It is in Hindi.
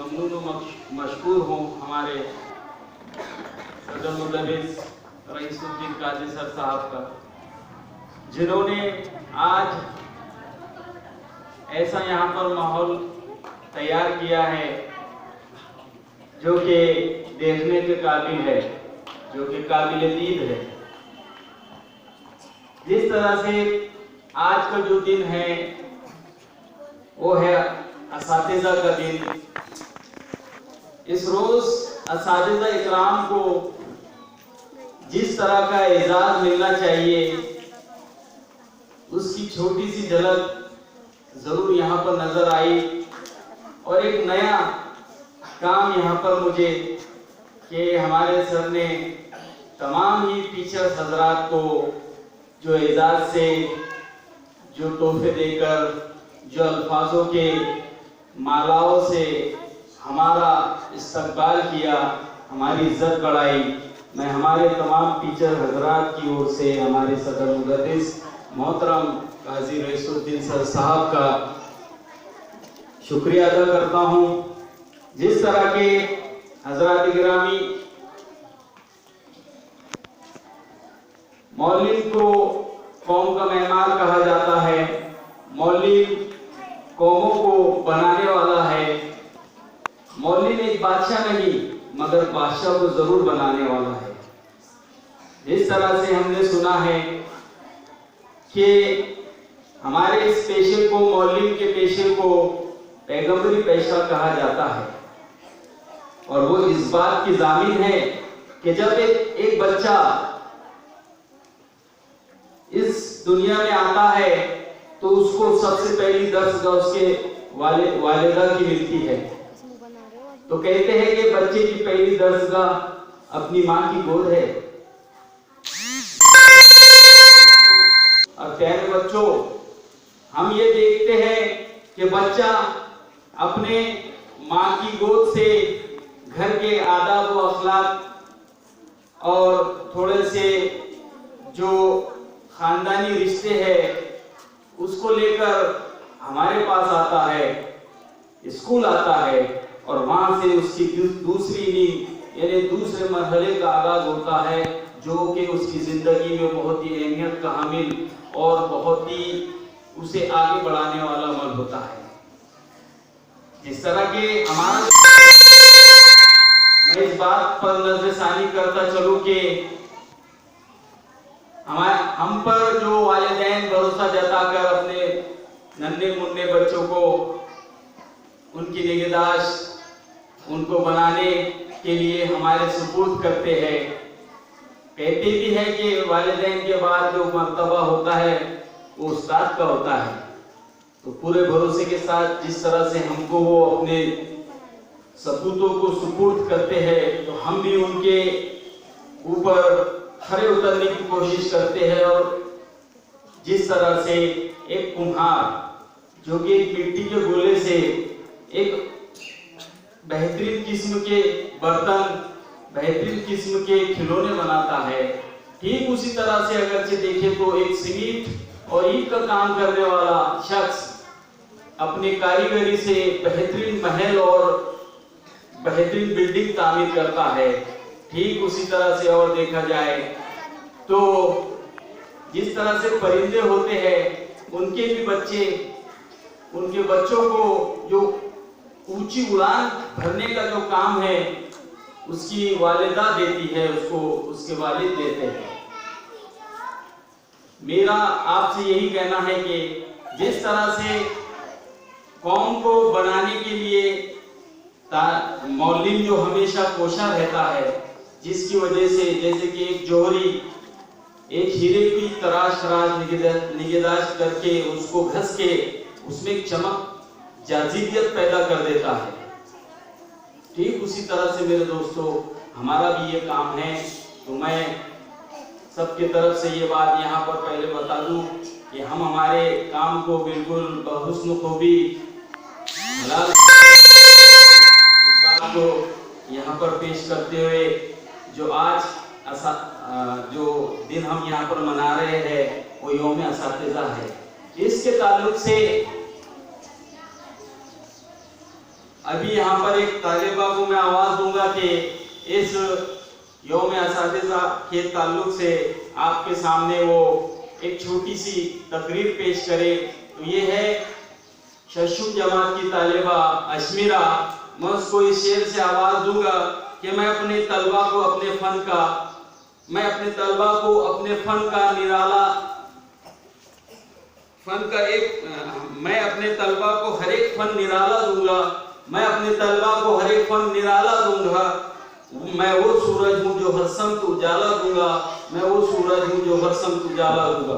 ममनून व मशकूर हूँ हमारे सदर मुदर्रिस रईसुद्दीन काजी सर साहब का, जिन्होंने आज ऐसा यहाँ पर माहौल तैयार किया है जो कि देखने के काबिल है, जो कि काबिल दीद है। जिस तरह से आज का जो दिन है वो है असातिज़ा का दिन। इस रोज असातिज़ा इकराम को जिस तरह का एजाज मिलना चाहिए उसकी छोटी सी झलक जरूर यहाँ पर नजर आई। और एक नया काम यहाँ पर मुझे कि हमारे सर ने तमाम ही टीचर्स हजरात को जो एजाज से, जो तोहफे देकर, जो अल्फाजों के मालाओं से हमारा इस्तकबाल किया, हमारी इज्जत बढ़ाई, मैं हमारे तमाम टीचर हजरात की ओर से हमारे सदर मुदर्रिस मोहतरम काजी रईसुद्दीन सर साहब का शुक्रिया अदा करता हूँ। जिस तरह के हजरात गिरामी मौलिम को कौम का मेहमान कहा जाता है, मौलिम कौमों को बनाने वाला है। मौलिम एक बादशाह नहीं मगर बादशाह को जरूर बनाने वाला है। जिस तरह से हमने सुना है कि हमारे इस पेशे को, मौलिम के पेशे को पैगंबरी पेशा कहा जाता है और वो इस बात की जामिन है कि जब एक बच्चा इस दुनिया में आता है तो उसको सबसे पहली दर्स उसके वालिदा की मिलती है। तो कहते हैं कि बच्चे की पहली दर्सगाह अपनी माँ की गोद है। और प्यारे बच्चों, हम ये देखते हैं कि बच्चा अपने माँ की गोद से घर के आदाब व अखलाक और थोड़े से जो खानदानी रिश्ते हैं उसको लेकर हमारे पास आता है, स्कूल आता है और वहां से उसकी दूसरी नींद यानी दूसरे मरहले का आगाज होता है जो कि उसकी जिंदगी में बहुत ही अहमियत का हामिल और बहुत ही उसे आगे बढ़ाने वाला अमल होता है। जिस तरह के हमारा, मैं इस बात पर नजरसानी करता चलूं कि हम पर जो वालिदैन भरोसा जताकर अपने नन्हे मुन्ने बच्चों को उनकी निगहदाश्त, उनको बनाने के लिए हमारे सुपुर्द करते हैं। कहते भी है कि वालिदैन के बाद जो मर्तबा होता है वो उस्ताद का होता है। तो पूरे भरोसे के साथ जिस तरह से हमको वो अपने सपूतों को सुपुर्द करते हैं तो हम भी उनके ऊपर खरे उतरने की कोशिश करते हैं। और जिस तरह से एक कुम्हार जो कि एक मिट्टी के गोले से एक बेहतरीन किस्म के बर्तन, बेहतरीन किस्म के खिलौने बनाता है, ठीक उसी तरह से अगर से देखें तो एक सीमेंट और ईंट का काम करने वाला शख्स अपनी कारीगरी से बेहतरीन महल और बेहतरीन बिल्डिंग तामीर करता है। ठीक उसी तरह से और देखा जाए तो जिस तरह से परिंदे होते हैं उनके भी बच्चे, उनके बच्चों को जो ऊंची उड़ान भरने का जो काम है उसकी वालिदा देती है, उसको उसके वालिद देते हैं। मेरा आपसे यही कहना है कि जिस तरह से कौम को बनाने के लिए मौलिम जो हमेशा कोशा रहता है, जिसकी वजह से जैसे कि एक जोहरी एक हीरे की तराश निगहदाश्त करके उसको घस के उसमें एक चमक जाजिबियत पैदा कर देता है, ठीक उसी तरह से मेरे दोस्तों हमारा भी ये काम है। तो मैं सबके तरफ से ये बात यहाँ पर पहले बता दूं कि हम हमारे काम को बिल्कुल बहुस्न खूबी हलाल बात को यहाँ पर पेश करते हुए जो आज जो दिन हम यहाँ पर मना रहे हैं वो यौम असातिज़ा है। इसके ताल्लुक से अभी यहाँ पर एक तालिबा को मैं आवाज़ दूंगा कि इस यौम असातिज़ा के ताल्लुक से आपके सामने वो एक छोटी सी तकरीर पेश करे। तो ये है शशुम जमात की तालिबा अशमीरा। मैं उसको इस शेर से आवाज़ दूंगा कि मैं अपने तलबा को अपने फ़न का निराला मैं अपने तलबा को हर एक फन निराला दूंगा। मैं अपने तलबा को हर एक फन निराला दूंगा। मैं वो सूरज हूँ जो हर समत उजाला दूंगा। मैं वो सूरज हूँ जो हर समत उजाला दूंगा।